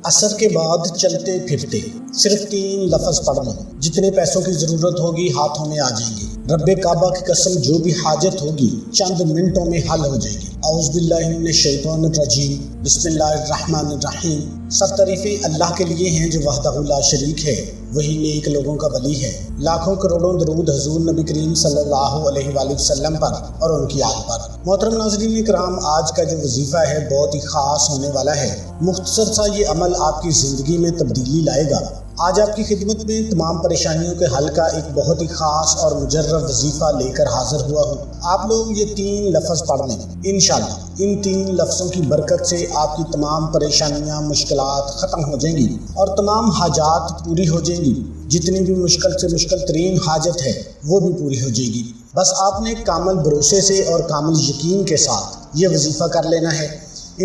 عصر کے بعد چلتے پھرتے صرف 3 لفظ پڑھنا، جتنے پیسوں کی ضرورت ہوگی ہاتھوں میں آ جائیں گے۔ رب کعبہ کی قسم جو بھی حاجت ہوگی چند منٹوں میں حل ہو جائے گی۔ اعوذ باللہ من الشیطان الرجیم، بسم اللہ الرحمن الرحیم۔ سب تعریفیں اللہ کے لیے ہیں جو وحدہ لا شریک ہے، وہی نیک لوگوں کا ولی ہے۔ لاکھوں کروڑوں درود حضور نبی کریم صلی اللہ علیہ وآلہ وسلم پر اور ان کی آل پر۔ محترم ناظرین کرام، آج کا جو وظیفہ ہے بہت ہی خاص ہونے والا ہے۔ مختصر سا یہ عمل آپ کی زندگی میں تبدیلی لائے گا۔ آج آپ کی خدمت میں تمام پریشانیوں کے حل کا ایک بہت ہی خاص اور مجرب وظیفہ لے کر حاضر ہوا ہوں۔ آپ لوگ یہ 3 لفظ پڑھ لیں، انشاءاللہ ان 3 لفظوں کی برکت سے آپ کی تمام پریشانیاں مشکلات ختم ہو جائیں گی اور تمام حاجات پوری ہو جائیں گی۔ جتنی بھی مشکل سے مشکل ترین حاجت ہے وہ بھی پوری ہو جائے گی۔ بس آپ نے کامل بھروسے سے اور کامل یقین کے ساتھ یہ وظیفہ کر لینا ہے۔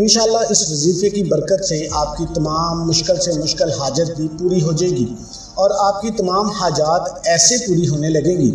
انشاءاللہ اس وظیفے کی برکت سے آپ کی تمام مشکل سے مشکل حاجت بھی پوری ہو جائے گی اور آپ کی تمام حاجات ایسے پوری ہونے لگیں گی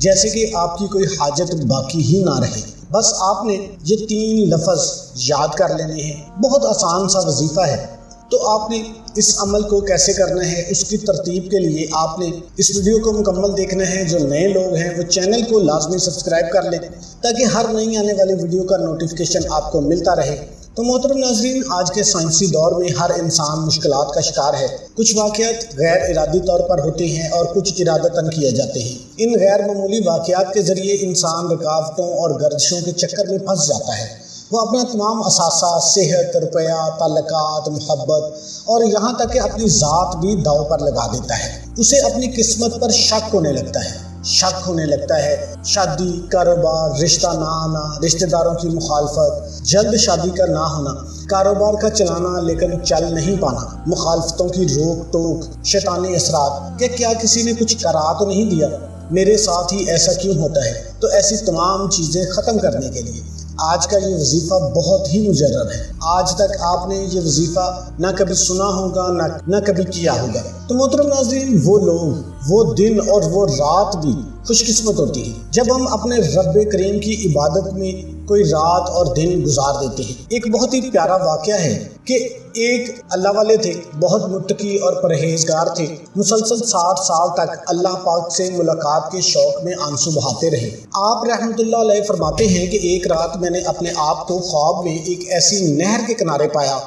جیسے کہ آپ کی کوئی حاجت باقی ہی نہ رہے۔ بس آپ نے یہ 3 لفظ یاد کر لینے ہیں۔ بہت آسان سا وظیفہ ہے، تو آپ نے اس عمل کو کیسے کرنا ہے اس کی ترتیب کے لیے آپ نے اس ویڈیو کو مکمل دیکھنا ہے۔ جو نئے لوگ ہیں وہ چینل کو لازمی سبسکرائب کر لیں تاکہ ہر نئی آنے والی ویڈیو کا نوٹیفیکیشن آپ کو ملتا رہے۔ تو محترم ناظرین، آج کے سائنسی دور میں ہر انسان مشکلات کا شکار ہے۔ کچھ واقعات غیر ارادی طور پر ہوتے ہیں اور کچھ ارادتاً کیے جاتے ہیں۔ ان غیر معمولی واقعات کے ذریعے انسان رکاوٹوں اور گردشوں کے چکر میں پھنس جاتا ہے۔ وہ اپنا تمام اثاثہ، صحت، روپیہ، تعلقات، محبت اور یہاں تک کہ اپنی ذات بھی داؤ پر لگا دیتا ہے۔ اسے اپنی قسمت پر شک ہونے لگتا ہے۔ شادی، کاروبار، رشتہ نہ آنا، رشتہ داروں کی مخالفت، جلد شادی کا نہ ہونا، کاروبار کا چلانا لیکن چل نہیں پانا، مخالفتوں کی روک ٹوک، شیطانی اثرات کہ کیا کسی نے کچھ کرا تو نہیں دیا، میرے ساتھ ہی ایسا کیوں ہوتا ہے۔ تو ایسی تمام چیزیں ختم کرنے کے لیے آج کا یہ وظیفہ بہت ہی مجرب ہے۔ آج تک آپ نے یہ وظیفہ نہ کبھی سنا ہوگا نہ کبھی کیا ہوگا۔ تو محترم ناظرین، وہ لوگ، وہ دن اور وہ رات بھی خوش قسمت ہوتی ہے جب ہم اپنے رب کریم کی عبادت میں کوئی رات اور دن گزار دیتے ہیں۔ ایک بہت ہی پیارا واقعہ ہے کہ ایک اللہ والے تھے، بہت متقی اور پرہیزگار تھے۔ مسلسل 60 سال تک اللہ پاک سے ملاقات کے شوق میں آنسو بہاتے رہے۔ آپ رحمۃ اللہ علیہ فرماتے ہیں کہ ایک رات میں نے اپنے آپ کو خواب میں ایک ایسی نہر کے کنارے پایا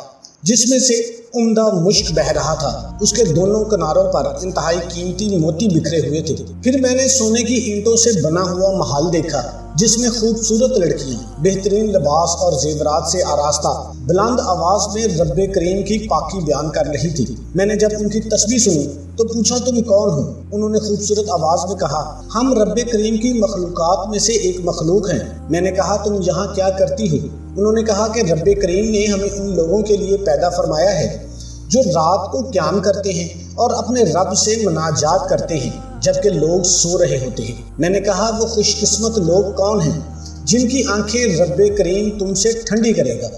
جس میں سے عمدہ مشک بہہ رہا تھا۔ اس کے دونوں کناروں پر انتہائی قیمتی موتی بکھرے ہوئے تھے۔ پھر میں نے سونے کی اینٹوں سے بنا ہوا محل دیکھا جس میں خوبصورت لڑکیاں بہترین لباس اور زیورات سے آراستہ بلند آواز میں رب کریم کی پاکی بیان کر رہی تھی۔ میں نے جب ان کی تسبیح سنی تو پوچھا تم کون ہو؟ انہوں نے خوبصورت آواز میں کہا ہم رب کریم کی مخلوقات میں سے ایک مخلوق ہیں۔ میں نے کہا تم یہاں کیا کرتی ہو؟ انہوں نے کہا کہ رب کریم نے ہمیں ان لوگوں کے لیے پیدا فرمایا ہے جو رات کو قیام کرتے ہیں اور اپنے رب سے مناجات کرتے ہیں جبکہ لوگ سو رہے ہوتے ہیں۔ میں نے کہا وہ خوش قسمت لوگ کون ہیں جن کی آنکھیں رب کریم تم سے ٹھنڈی کرے گا؟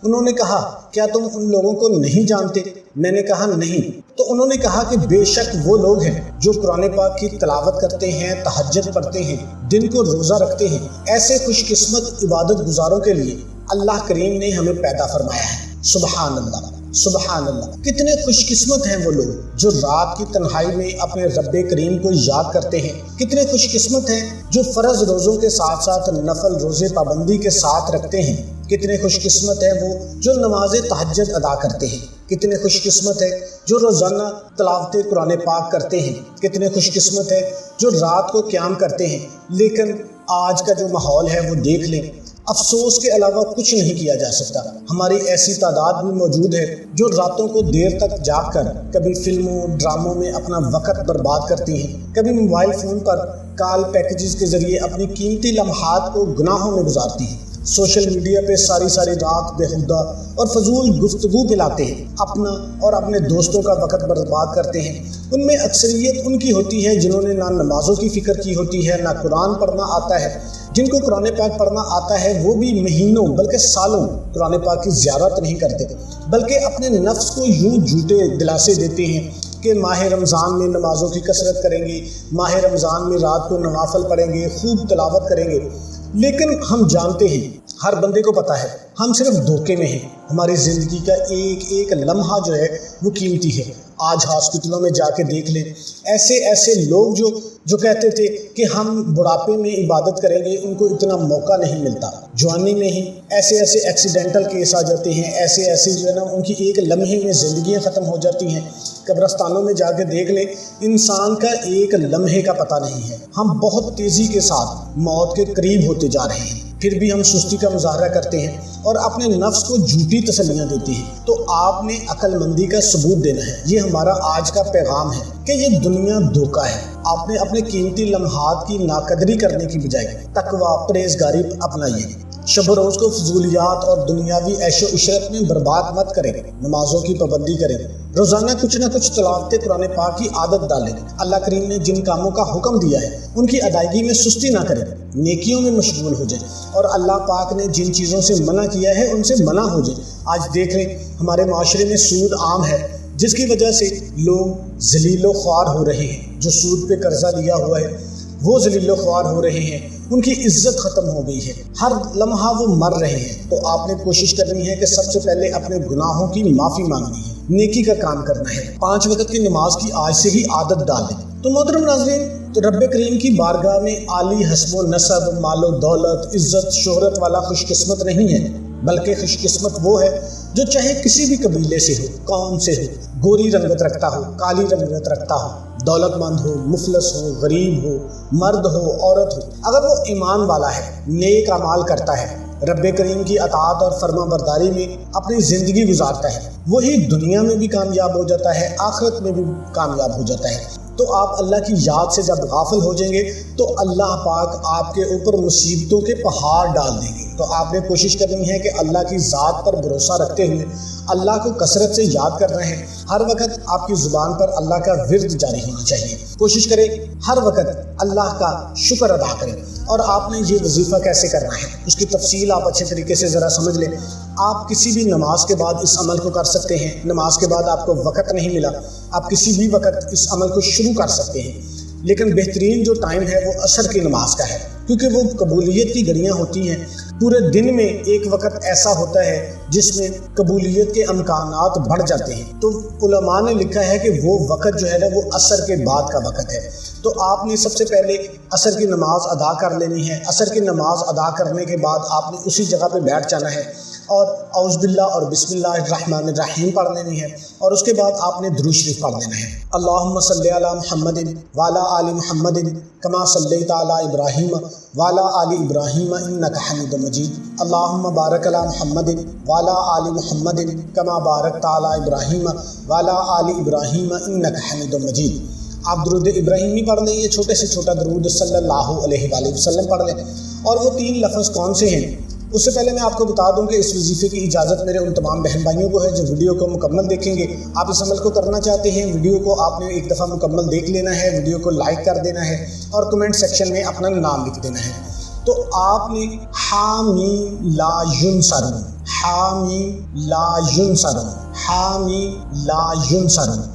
انہوں نے کہا کیا تم ان لوگوں کو نہیں جانتے؟ میں نے کہا نہیں۔ تو انہوں نے کہا کہ بے شک وہ لوگ ہیں جو قرآن پاک کی تلاوت کرتے ہیں، تہجد پڑھتے ہیں، دن کو روزہ رکھتے ہیں۔ ایسے خوش قسمت عبادت گزاروں کے لیے اللہ کریم نے ہمیں پیدا فرمایا ہے۔ سبحان اللہ، سبحان اللہ۔ کتنے خوش قسمت ہیں وہ لوگ جو رات کی تنہائی میں اپنے رب کریم کو یاد کرتے ہیں۔ کتنے خوش قسمت ہیں جو فرض روزوں کے ساتھ ساتھ نفل روزے پابندی کے ساتھ رکھتے ہیں۔ کتنے خوش قسمت ہیں وہ جو نماز تہجد ادا کرتے ہیں۔ کتنے خوش قسمت ہے جو روزانہ تلاوت قرآن پاک کرتے ہیں۔ کتنے خوش قسمت ہے جو رات کو قیام کرتے ہیں۔ لیکن آج کا جو ماحول ہے وہ دیکھ لیں، افسوس کے علاوہ کچھ نہیں کیا جا سکتا۔ ہماری ایسی تعداد بھی موجود ہے جو راتوں کو دیر تک جاگ کر کبھی فلموں ڈراموں میں اپنا وقت برباد کرتی ہیں، کبھی موبائل فون پر کال پیکجز کے ذریعے اپنی قیمتی لمحات کو گناہوں میں گزارتی ہیں۔ سوشل میڈیا پہ ساری رات بےہودہ اور فضول گفتگو پھیلاتے ہیں، اپنا اور اپنے دوستوں کا وقت برباد کرتے ہیں۔ ان میں اکثریت ان کی ہوتی ہے جنہوں نے نہ نمازوں کی فکر کی ہوتی ہے، نہ قرآن پڑھنا آتا ہے۔ جن کو قرآن پاک پڑھنا آتا ہے وہ بھی مہینوں بلکہ سالوں قرآن پاک کی زیارت نہیں کرتے، بلکہ اپنے نفس کو یوں جھوٹے دلاسے دیتے ہیں کہ ماہ رمضان میں نمازوں کی کثرت کریں گے، ماہ رمضان میں رات کو نوافل پڑھیں گے، خوب تلاوت کریں گے۔ لیکن ہم جانتے ہیں ہر بندے کو پتہ ہے ہم صرف دھوکے میں ہیں، ہماری زندگی کا ایک ایک لمحہ جو ہے وہ قیمتی ہے۔ آج ہاسپٹلوں میں جا کے دیکھ لیں، ایسے لوگ جو کہتے تھے کہ ہم بڑھاپے میں عبادت کریں گے، ان کو اتنا موقع نہیں ملتا۔ جوانی میں ہی ایسے ایکسیڈنٹل کیس آ جاتے ہیں، ایسے جو ہے نا ان کی ایک لمحے میں زندگیاں ختم ہو جاتی ہیں۔ قبرستانوں میں جا کے دیکھ لیں، انسان کا ایک لمحے کا پتہ نہیں ہے۔ ہم بہت تیزی کے ساتھ موت کے قریب ہوتے جا رہے ہیں، پھر بھی ہم سستی کا مظاہرہ کرتے ہیں اور اپنے نفس کو جھوٹی تسلیاں دیتے ہیں۔ تو آپ نے عقل مندی کا ثبوت دینا ہے۔ یہ ہمارا آج کا پیغام ہے کہ یہ دنیا دھوکہ ہے۔ آپ نے اپنے قیمتی لمحات کی ناقدری کرنے کی بجائے تقویٰ پرہیزگاری اپنائیے۔ شب و روز کو فضولیات اور دنیاوی عیش و عشرت میں برباد مت کریں، نمازوں کی پابندی کریں، روزانہ کچھ نہ کچھ تلاوت قرآن پاک کی عادت ڈالیں۔ اللہ کریم نے جن کاموں کا حکم دیا ہے ان کی ادائیگی میں سستی نہ کریں، نیکیوں میں مشغول ہو جائیں، اور اللہ پاک نے جن چیزوں سے منع کیا ہے ان سے منع ہو جائیں۔ آج دیکھ رہے ہمارے معاشرے میں سود عام ہے، جس کی وجہ سے لوگ ذلیل و خوار ہو رہے ہیں۔ جو سود پہ قرضہ لیا ہوا ہے وہ ذلیل و خوار ہو رہے ہیں، ان کی عزت ختم ہو گئی ہے، ہر لمحہ وہ مر رہے ہیں۔ تو آپ نے کوشش کرنی ہے کہ سب سے پہلے اپنے گناہوں کی معافی مانگنی ہے، نیکی کا کام کرنا ہے، 5 وقت کی نماز کی آج سے ہی عادت ڈال دیں۔ تو محترم ناظرین، تو رب کریم کی بارگاہ میں عالی حسب و نسب، مال و دولت، عزت شہرت والا خوش قسمت نہیں ہے، بلکہ خوش قسمت وہ ہے جو چاہے کسی بھی قبیلے سے ہو، قوم سے ہو، گوری رنگت رکھتا ہو، کالی رنگت رکھتا ہو، دولت مند ہو، مفلس ہو، غریب ہو، مرد ہو، عورت ہو، اگر وہ ایمان والا ہے، نیک اعمال کرتا ہے، رب کریم کی اطاعت اور فرما برداری میں اپنی زندگی گزارتا ہے، وہی دنیا میں بھی کامیاب ہو جاتا ہے، آخرت میں بھی کامیاب ہو جاتا ہے۔ تو آپ اللہ کی یاد سے جب غافل ہو جائیں گے تو اللہ پاک آپ کے اوپر مصیبتوں کے پہاڑ ڈال دیں گے۔ تو آپ نے کوشش کرنی ہے کہ اللہ کی ذات پر بھروسہ رکھتے ہوئے اللہ کو کثرت سے یاد کرنا ہے۔ ہر وقت آپ کی زبان پر اللہ کا ورد جاری ہونا چاہیے۔ کوشش کریں ہر وقت اللہ کا شکر ادا کریں۔ اور آپ نے یہ وظیفہ کیسے کرنا ہے اس کی تفصیل آپ اچھے طریقے سے ذرا سمجھ لیں۔ آپ کسی بھی نماز کے بعد اس عمل کو کر سکتے ہیں۔ نماز کے بعد آپ کو وقت نہیں ملا، آپ کسی بھی وقت اس عمل کو شروع کر سکتے ہیں، لیکن بہترین جو ٹائم ہے وہ عصر کی نماز کا ہے، کیونکہ وہ قبولیت کی گھڑیاں ہوتی ہیں۔ پورے دن میں ایک وقت ایسا ہوتا ہے جس میں قبولیت کے امکانات بڑھ جاتے ہیں۔ تو علماء نے لکھا ہے کہ وہ وقت جو ہے نا وہ عصر کے بعد کا وقت ہے۔ تو آپ نے سب سے پہلے عصر کی نماز ادا کر لینی ہے۔ عصر کی نماز ادا کرنے کے بعد آپ نے اسی جگہ پہ بیٹھ جانا ہے اور اعوذ باللہ اور بسم اللہ الرحمن الرحیم پڑھ لینی ہے، اور اس کے بعد آپ نے درود شریف پڑھ لینا ہے۔ اللہم صلی علی محمد وعلی آل محمد کما صلیت علی ابراہیم وعلی آل ابراہیم انک حمید مجید۔ اللہم بارک علی محمد وعلی آل محمد کما بارکت علی ابراہیم وعلی آل ابراہیم انک حمید مجید۔ آپ درود ابراہیمی پڑھ لیں، یہ چھوٹے سے چھوٹا درود صلی اللہ علیہ وآلہ وسلم پڑھ لیں۔ اور وہ 3 لفظ کون سے ہیں اس سے پہلے میں آپ کو بتا دوں کہ اس وظیفے کی اجازت میرے ان تمام بہن بھائیوں کو ہے جو ویڈیو کو مکمل دیکھیں گے۔ آپ اس عمل کو کرنا چاہتے ہیں، ویڈیو کو آپ نے ایک دفعہ مکمل دیکھ لینا ہے، ویڈیو کو لائک کر دینا ہے اور کمنٹ سیکشن میں اپنا نام لکھ دینا ہے۔ تو آپ نے حامیم لا ینصرون، حامیم لا ینصرون، حامیم لا ینصرون،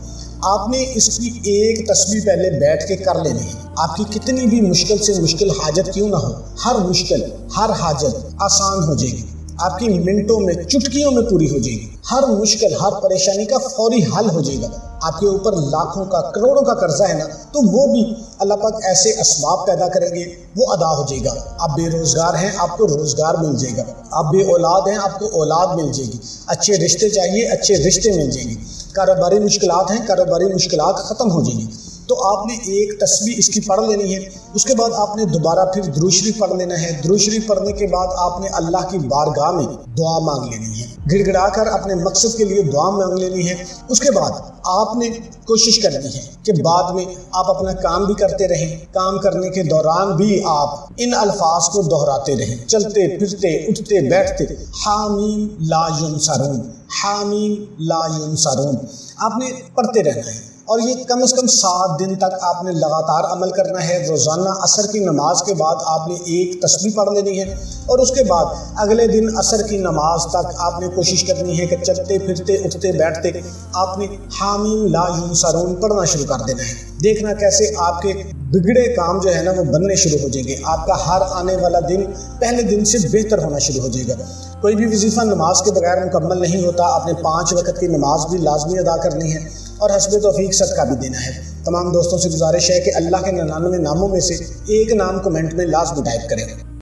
آپ نے اس کی ایک تسبیح پہلے بیٹھ کے کر لینی ہے۔ آپ کی کتنی بھی مشکل سے مشکل حاجت کیوں نہ ہو، ہر مشکل ہر حاجت آسان ہو جائے گی، آپ کی منٹوں میں چٹکیوں میں پوری ہو جائے گی۔ ہر مشکل ہر پریشانی کا فوری حل ہو جائے گا۔ آپ کے اوپر لاکھوں کا کروڑوں کا قرضہ ہے نا، تو وہ بھی اللہ پاک ایسے اسباب پیدا کریں گے وہ ادا ہو جائے گا۔ آپ بے روزگار ہیں، آپ کو روزگار مل جائے گا۔ آپ بے اولاد ہیں، آپ کو اولاد مل جائے گی۔ اچھے رشتے چاہیے، اچھے رشتے مل جائیں گے۔ کاروباری مشکلات ہیں، کاروباری مشکلات ختم ہو جائیں گی۔ تو آپ نے ایک تسبیح اس کی پڑھ لینی ہے۔ اس کے بعد آپ نے دوبارہ پھر درود شریف پڑھ لینا ہے۔ درود شریف پڑھنے کے بعد آپ نے اللہ کی بارگاہ میں دعا مانگ لینی ہے، گڑ گڑا کر اپنے مقصد کے لیے دعا مانگ لینی ہے۔ اس کے بعد آپ نے کوشش کرنی ہے کہ بعد میں آپ اپنا کام بھی کرتے رہیں، کام کرنے کے دوران بھی آپ ان الفاظ کو دہراتے رہیں، چلتے پھرتے اٹھتے بیٹھتے، حامیم لا ینصرون، حامیم لا ینصرون آپ نے پڑھتے رہنا ہے۔ اور یہ کم از کم 7 دن تک آپ نے لگاتار عمل کرنا ہے۔ روزانہ عصر کی نماز کے بعد آپ نے ایک تسبیح پڑھ لینی ہے، اور اس کے بعد اگلے دن عصر کی نماز تک آپ نے کوشش کرنی ہے کہ چلتے پھرتے اٹھتے بیٹھتے آپ نے حامیم لا ینصرون پڑھنا شروع کر دینا ہے۔ دیکھنا کیسے آپ کے بگڑے کام جو ہے نا وہ بننے شروع ہو جائیں گے. آپ کا ہر آنے والا دن پہلے دن سے بہتر ہونا شروع ہو جائے گا. کوئی بھی وظیفہ نماز کے بغیر مکمل نہیں ہوتا. آپ نے 5 وقت کی نماز بھی لازمی ادا کرنی ہے اور حسب توفیق صدقہ بھی دینا ہے. تمام دوستوں سے گزارش ہے کہ اللہ کے 99 ناموں میں سے ایک نام کمنٹ میں لازمی ٹائپ کریں.